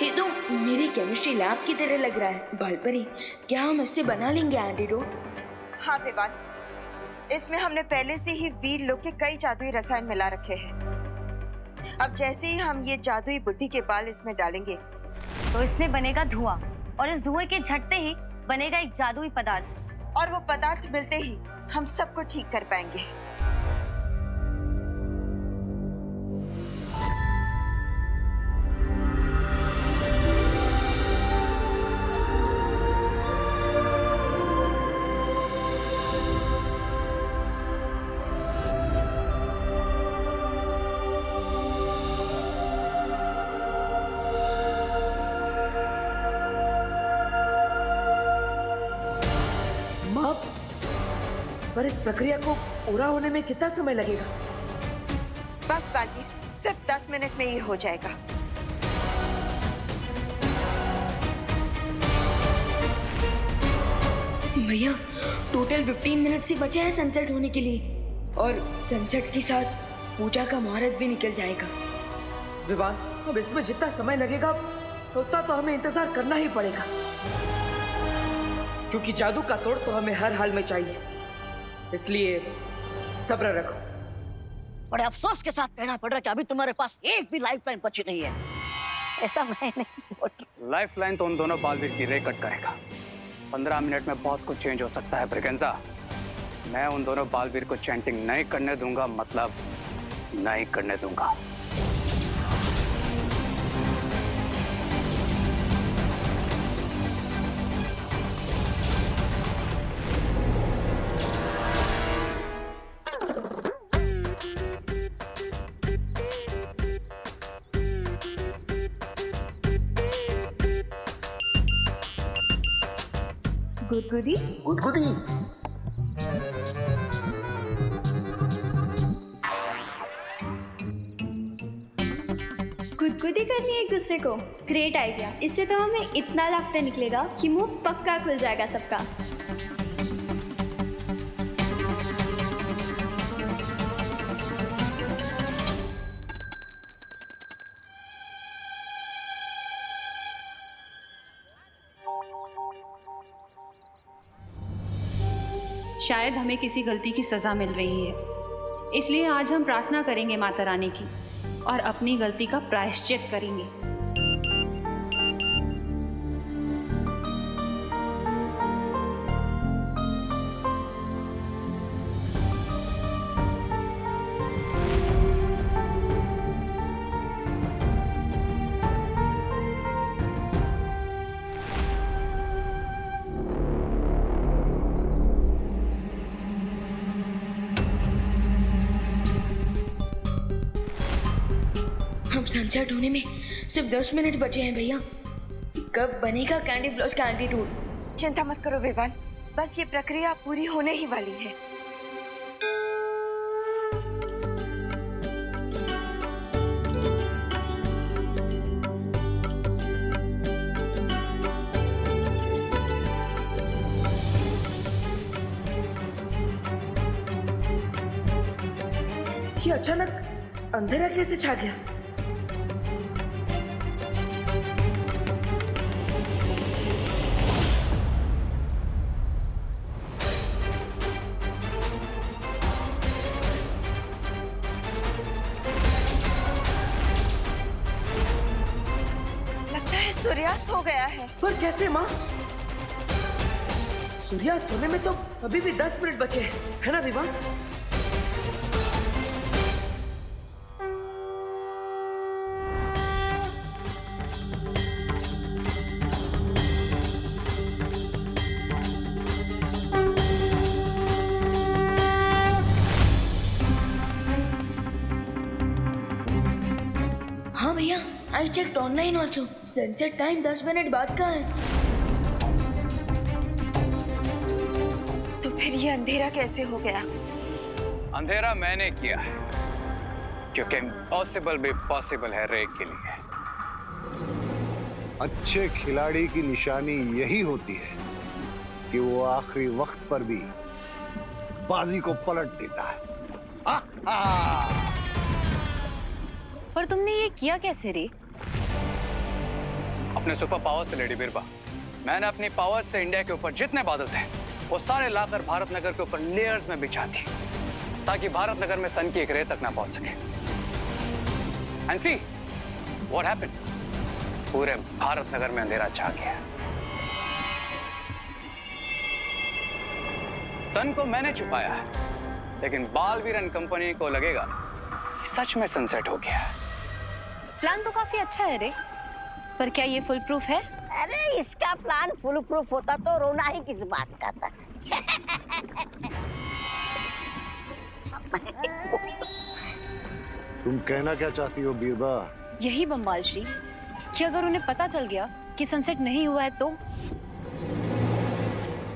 ये तो मेरी केमिस्ट्री लैब की तरह लग रहा है। बालपरी, क्या हम इससे बना लेंगे एंटीडोट? हाँ विवान, इसमें हमने पहले से ही वीर लोग के कई जादुई रसायन मिला रखे हैं। अब जैसे ही हम ये जादुई बुड्ढी के बाल इसमें डालेंगे तो इसमें बनेगा धुआं, और इस धुएं के झटते ही बनेगा एक जादुई पदार्थ, और वो पदार्थ मिलते ही हम सबको ठीक कर पाएंगे। पर इस प्रक्रिया को पूरा होने में कितना समय लगेगा? बस बालवीर, सिर्फ 10 मिनट में ये हो जाएगा। भैया, टोटल 15 मिनट से बचे हैं सनसेट होने के लिए, और सनसेट के साथ पूजा का मुहूर्त भी निकल जाएगा। विवान, अब इसमें जितना समय लगेगा उतना तो हमें इंतजार करना ही पड़ेगा, क्योंकि जादू का तोड़ तो हमें हर हाल में चाहिए। इसलिए सब्र रखो। बड़े अफसोस के साथ कहना पड़ रहा है कि अभी तुम्हारे पास एक भी लाइफलाइन बची नहीं है। ऐसा मैं नहीं बोल रहा। लाइफलाइन तो उन दोनों बालवीर की रे कट करेगा। 15 मिनट में बहुत कुछ चेंज हो सकता है ब्रिगेंजा। मैं उन दोनों बालवीर को चैंटिंग नहीं करने दूंगा, मतलब नहीं करने दूंगा। गुदगुदी, गुदगुदी, गुदगुदी करनी है एक दूसरे को। Great idea. इससे तो हमें इतना लाफ्टर निकलेगा कि मुंह पक्का खुल जाएगा सबका। शायद हमें किसी गलती की सजा मिल रही है, इसलिए आज हम प्रार्थना करेंगे माता रानी की और अपनी गलती का प्रायश्चित करेंगे। हम सनसेट होने में सिर्फ 10 मिनट बचे हैं भैया। कब बनेगा कैंडी फ्लॉस का एंटीडोट? चिंता मत करो विवान, बस ये प्रक्रिया पूरी होने ही वाली है। ये अचानक अंधेरा कैसे छा गया? लगता है सूर्यास्त हो गया है। पर कैसे माँ? सूर्यास्त होने में तो अभी भी 10 मिनट बचे हैं, है ना विवान? हाँ भैया, I checked online also. Sunset time 10 minute बाद का है। तो फिर ये अंधेरा कैसे हो गया? अंधेरा मैंने किया है, क्योंकि इम्पॉसिबल भी पॉसिबल है रे के लिए। अच्छे खिलाड़ी की निशानी यही होती है कि वो आखिरी वक्त पर भी बाजी को पलट देता है। पर तुमने ये किया कैसे रे? अपने सुपर पावर से लेडी बिरबा। मैंने अपनी पावर से इंडिया के ऊपर जितने बादल थे वो सारे लाकर भारत नगर के ऊपर लेयर्स में बिछा दी ताकि भारत नगर में सन की एक रे तक ना पहुंच सके। एंड सी व्हाट हैपेंड, पूरे भारत नगर में अंधेरा छा गया। सन को मैंने छुपाया है, लेकिन बालवीर एंड कंपनी को लगेगा कि सच में सनसेट हो गया है। प्लान तो काफी अच्छा है रे, पर क्या ये फुल प्रूफ है? अरे इसका प्लान फुल प्रूफ होता तो रोना ही किस बात का था। तुम कहना क्या चाहती हो बीरबा? यही बम्बाल श्री कि अगर उन्हें पता चल गया कि सनसेट नहीं हुआ है तो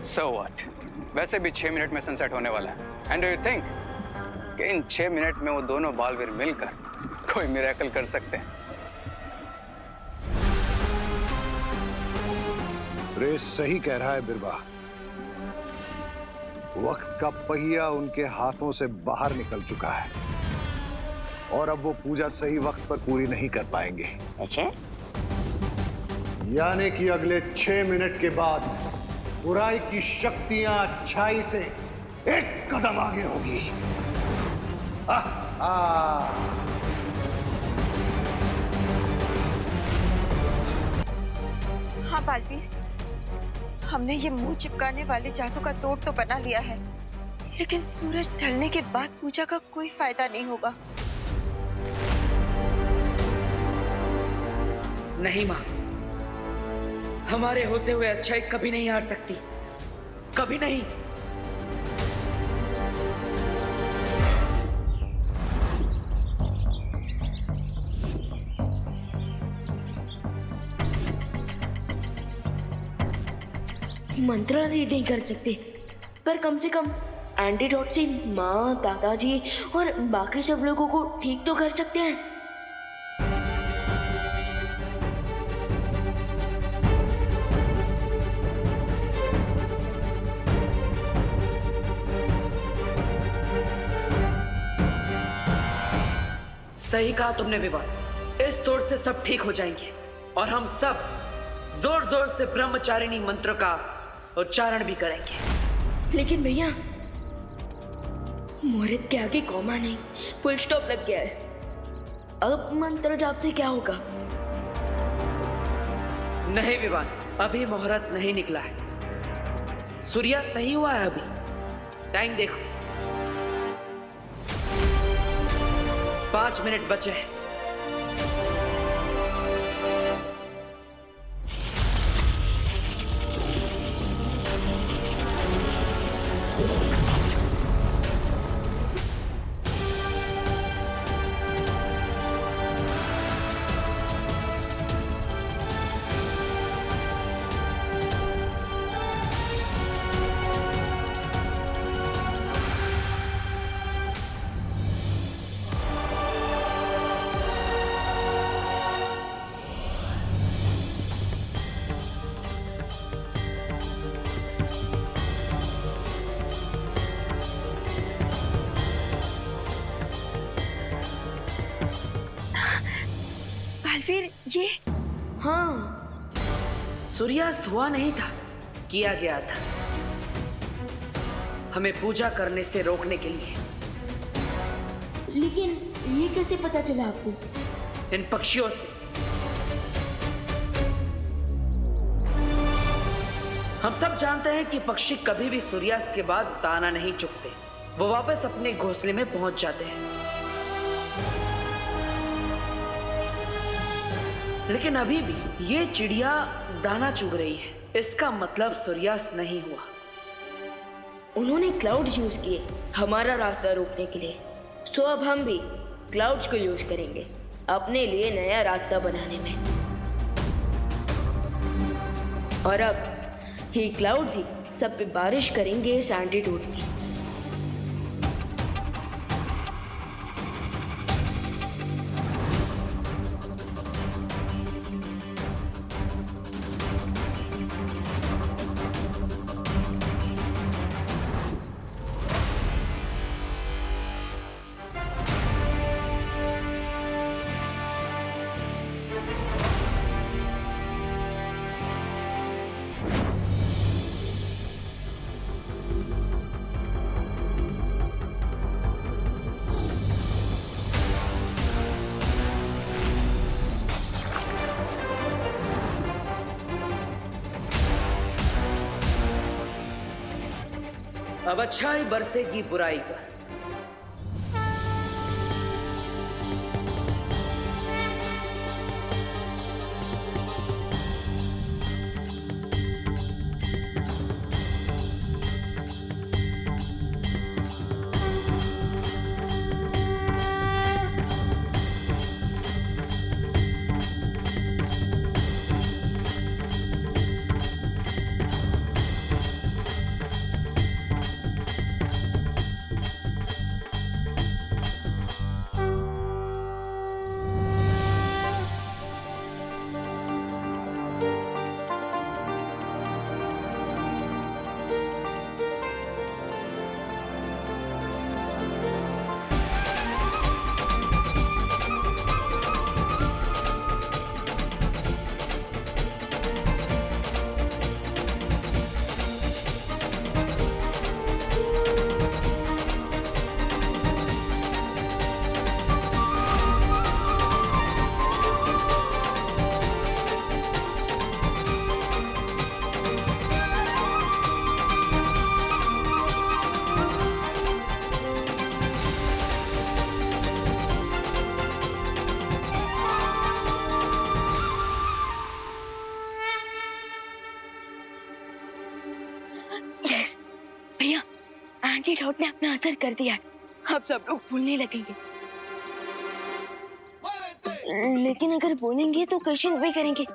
So what? वैसे भी 6 मिनट में सनसेट होने वाला है। एंड डू यू थिंक कि इन 6 मिनट में वो दोनों बालवीर मिलकर कोई मिरेकल कर सकते हैं? रेस सही कह रहा है बिरबा। वक्त का पहिया उनके हाथों से बाहर निकल चुका है और अब वो पूजा सही वक्त पर पूरी नहीं कर पाएंगे। अच्छा, यानी कि अगले 6 मिनट के बाद बुराई की शक्तियां अच्छाई से एक कदम आगे होगी। हाँ बालवीर, हमने ये मुंह चिपकाने वाले जादू का तोड़ तो बना लिया है, लेकिन सूरज ढलने के बाद पूजा का कोई फायदा नहीं होगा। नहीं माँ, हमारे होते हुए अच्छाई कभी नहीं हार सकती, कभी नहीं। मंत्र रीड नहीं कर सकते, पर कम से कम एंटीडोट से माँ, दादाजी और बाकी सब लोगों को ठीक तो कर सकते हैं। सही कहा तुमने विवाह, इस तोड़ से सब ठीक हो जाएंगे और हम सब जोर जोर से ब्रह्मचारिणी मंत्र का उच्चारण भी करेंगे। लेकिन भैया, मुहूर्त के आगे कॉमा नहीं, फुल स्टॉप लग गया है। अब मंत्र जाप से क्या होगा? नहीं विवान, अभी मुहूर्त नहीं निकला है, सूर्यास्त नहीं हुआ है अभी। टाइम देखो, 5 मिनट बचे हैं। बालवीर, ये हाँ, सूर्यास्त हुआ नहीं था, किया गया था हमें पूजा करने से रोकने के लिए। लेकिन ये कैसे पता चला आपको? इन पक्षियों से। हम सब जानते हैं कि पक्षी कभी भी सूर्यास्त के बाद दाना नहीं चुगते, वो वापस अपने घोंसले में पहुंच जाते हैं। लेकिन अभी भी ये चिड़िया दाना चुग रही है, इसका मतलब सूर्यास्त नहीं हुआ। उन्होंने क्लाउड्स यूज किए हमारा रास्ता रोकने के लिए, तो अब हम भी क्लाउड्स को यूज करेंगे अपने लिए नया रास्ता बनाने में। और अब ये क्लाउड्स ही सब पे बारिश करेंगे इस एंटीडोट की। अब अच्छाई बरसेगी बुराई पर। भैया, एंटीडोट ने अपना असर कर दिया है। अब सब लोग भूलने लगेंगे। लेकिन अगर बोलेंगे तो क्वेश्चन भी करेंगे,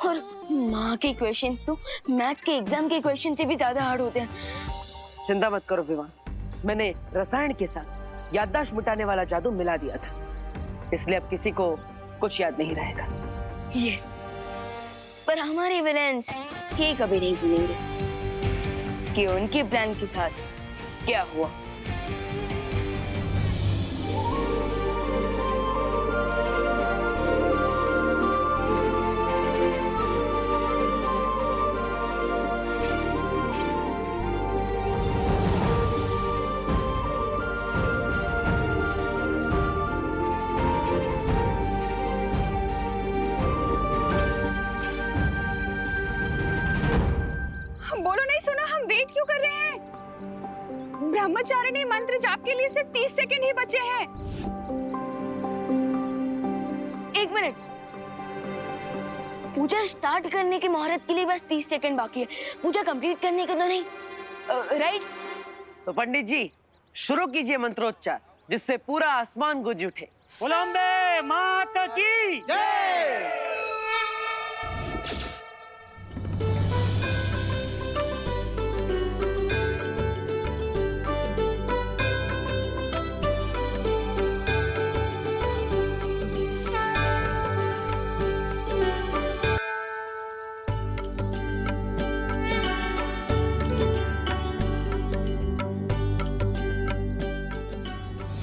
और माँ के क्वेश्चन तो मैथ के एग्जाम के क्वेश्चन से भी ज्यादा हार्ड होते हैं। चिंता मत करो विवान, मैंने रसायन के साथ याददाश्त मिटाने वाला जादू मिला दिया था, इसलिए अब किसी को कुछ याद नहीं रहेगा। यस, पर हमारे विलेंस ये कभी नहीं भूलेंगे कि उनके प्लान के साथ क्या हुआ। बोलो नहीं सुना, हम वेट क्यों कर रहे हैं? ब्रह्मचारिणी मंत्र जाप के लिए सिर्फ 30 सेकंड ही बचे हैं। एक मिनट, पूजा स्टार्ट करने की मुहूर्त के लिए बस 30 सेकंड बाकी है, पूजा कंप्लीट करने के तो नहीं, राइट? तो पंडित जी शुरू कीजिए मंत्रोच्चार, जिससे पूरा आसमान गूंज उठे। बोलो अम्बे माता की जय।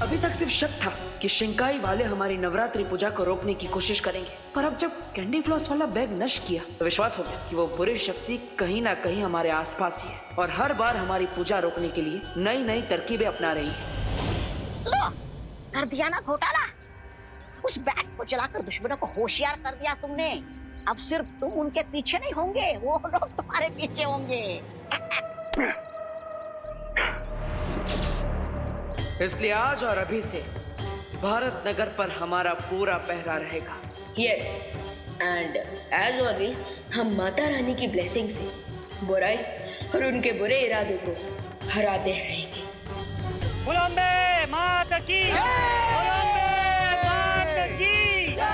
अभी तक सिर्फ शक था कि शिंकाई वाले हमारी नवरात्रि पूजा को रोकने की कोशिश करेंगे, पर अब जब कैंडी फ्लॉस वाला बैग नष्ट किया तो विश्वास हो गया कि वो बुरी शक्ति कहीं ना कहीं हमारे आसपास ही है, और हर बार हमारी पूजा रोकने के लिए नई नई तरकीबें अपना रही है। लो, कर दिया ना घोटाला। उस बैग को चलाकर दुश्मनों को होशियार कर दिया तुमने। अब सिर्फ तुम उनके पीछे नहीं होंगे, वो लोग तुम्हारे पीछे होंगे। इसलिए आज और अभी से भारत नगर पर हमारा पूरा पहरा रहेगा। यस, एंड एज ऑलवेज हम माता रानी की ब्लेसिंग से बुराई और उनके बुरे इरादों को हराते रहेंगे। बोलो अम्बे माता की जय। बोलो अम्बे माता की जय।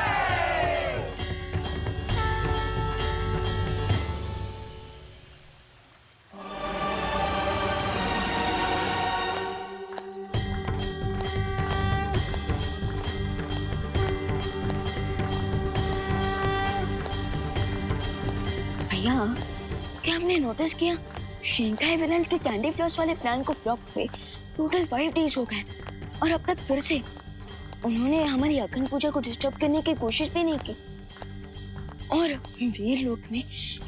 भैया, क्या आपने नोटिस किया शिंकाई विलेंस के कैंडी फ्लॉस वाले प्लान को फ्लॉप हुए टोटल 5 डेज हो गए, और अब तक फिर से उन्होंने हमारी अखंड पूजा को डिस्टर्ब करने की कोशिश भी नहीं की, और वीर लोक में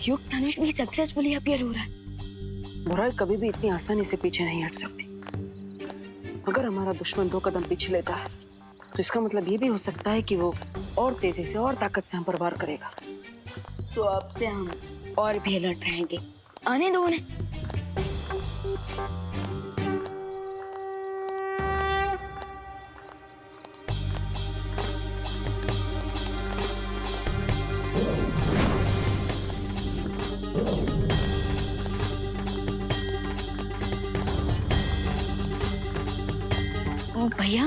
युग धनुष भी सक्सेसफुली अपीयर हो रहा है। बुराई कभी भी इतनी आसानी से पीछे नहीं हट सकती। अगर हमारा दुश्मन 2 कदम पीछे लेता है तो इसका मतलब ये भी हो सकता है कि वो और तेजी से और ताकत से हम पर वार करेगा। सो अब से हम और भी अलर्ट रहेंगे। आने दो उन्हें। भैया,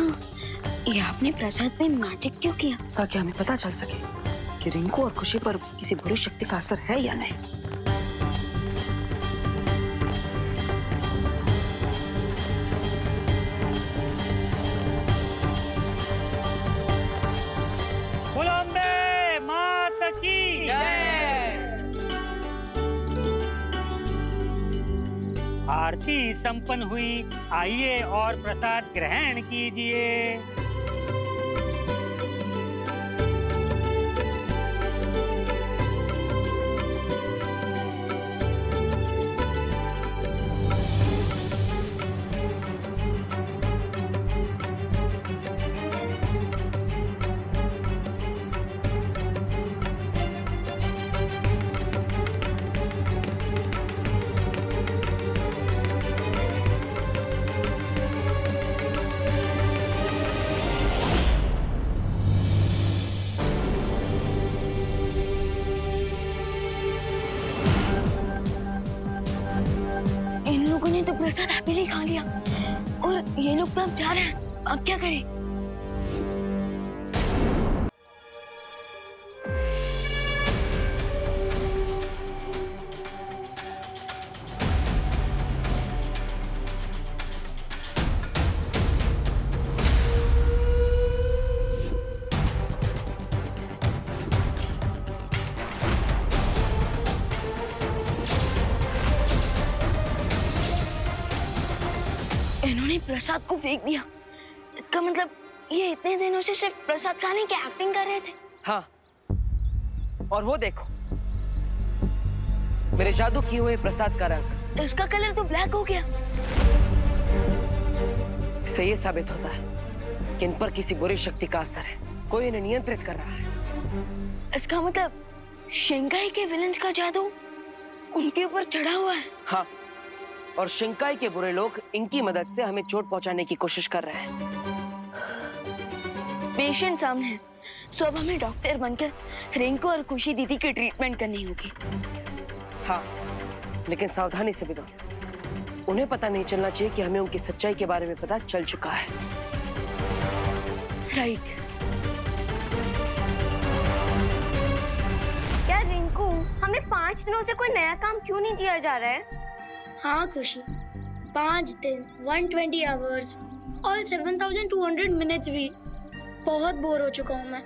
ये आपने प्रसाद में मैजिक क्यों किया? ताकि हमें पता चल सके कि रिंकू और खुशी पर किसी बुरी शक्ति का असर है या नहीं। बुलंदे मात की जय। आरती संपन्न हुई, आइए और प्रसाद ग्रहण कीजिए। तो प्रसाद हैप्पीली खा लिया और ये लोग तो अब जा रहे हैं। अब क्या करें? इन्होंने प्रसाद को फेंक दिया। इसका मतलब ये इतने दिनों से सिर्फ प्रसाद खाने की एक्टिंग कर रहे थे। हाँ, और वो देखो मेरे जादू किए हुए प्रसाद का रंग, इसका कलर तो ब्लैक हो गया। इससे ये साबित होता है कि इन पर किसी बुरी शक्ति का असर है, कोई इन्हें नियंत्रित कर रहा है। इसका मतलब शिंकाई के विलेंस का जादू उनके ऊपर चढ़ा हुआ है। हाँ, और शिंकाई के बुरे लोग इनकी मदद से हमें चोट पहुंचाने की कोशिश कर रहे हैं। पेशेंट सामने है, तो अब हमें डॉक्टर बनकर रिंकू और खुशी दीदी की ट्रीटमेंट करनी होगी। हाँ, लेकिन सावधानी से बिना। उन्हें पता नहीं चलना चाहिए कि हमें उनकी सच्चाई के बारे में पता चल चुका है। राइट। यार रिंकू, हमें 5 दिनों से कोई नया काम क्यों नहीं दिया जा रहा है? हाँ खुशी, 5 दिन 120 आवर्स और 7200 मिनट्स भी। बहुत बोर हो चुका हूँ मैं।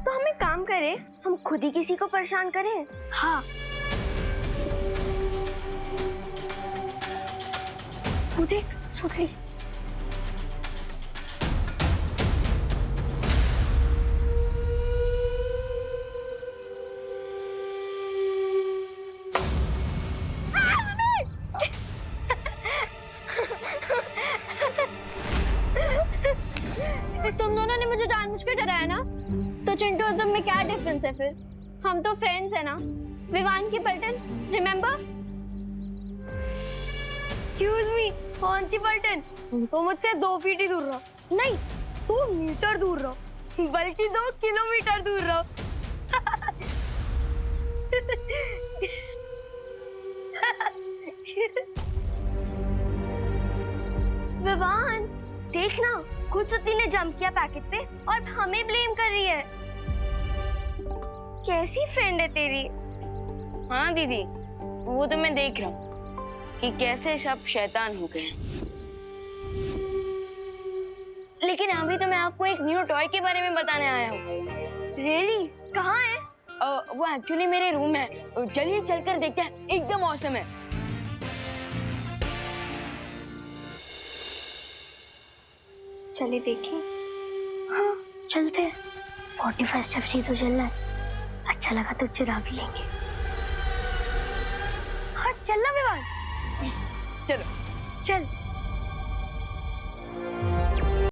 तो हम एक काम करें, हम खुद ही किसी को परेशान करें। हाँ, वो देख, सुतली। तुम दोनों ने मुझे जानबूझ के डराया ना? तो चिंटू और तुम में क्या डिफरेंस है फिर? हम तो फ्रेंड्स है ना। विवान की पलटन, रिमेम्बर? एक्सक्यूज मी, कौन सी पलटन? तो मुझसे 2 फीट ही दूर रहो। नहीं, 2 मीटर दूर रहो, बल्कि 2 किलोमीटर दूर रहो। विवान, देखना, खुद सुती ने जंप किया पैकेट पे और हमें ब्लेम कर रही है। कैसी फ्रेंड है तेरी? हाँ दीदी, वो तो मैं देख रहा हूँ कि कैसे सब शैतान हो गए हैं। लेकिन अभी तो मैं आपको एक न्यू टॉय के बारे में बताने आया हूँ। रियली? कहाँ है? वो एक्चुअली मेरे रूम है। चलिए चलकर देखते हैं, एकदम औसम है। चलिए देखिए। हाँ चलते हैं। 45 स्टेप्स ही तो चलना है। अच्छा लगा तो चुरा भी लेंगे। हाँ चलना विवान। चलो चल।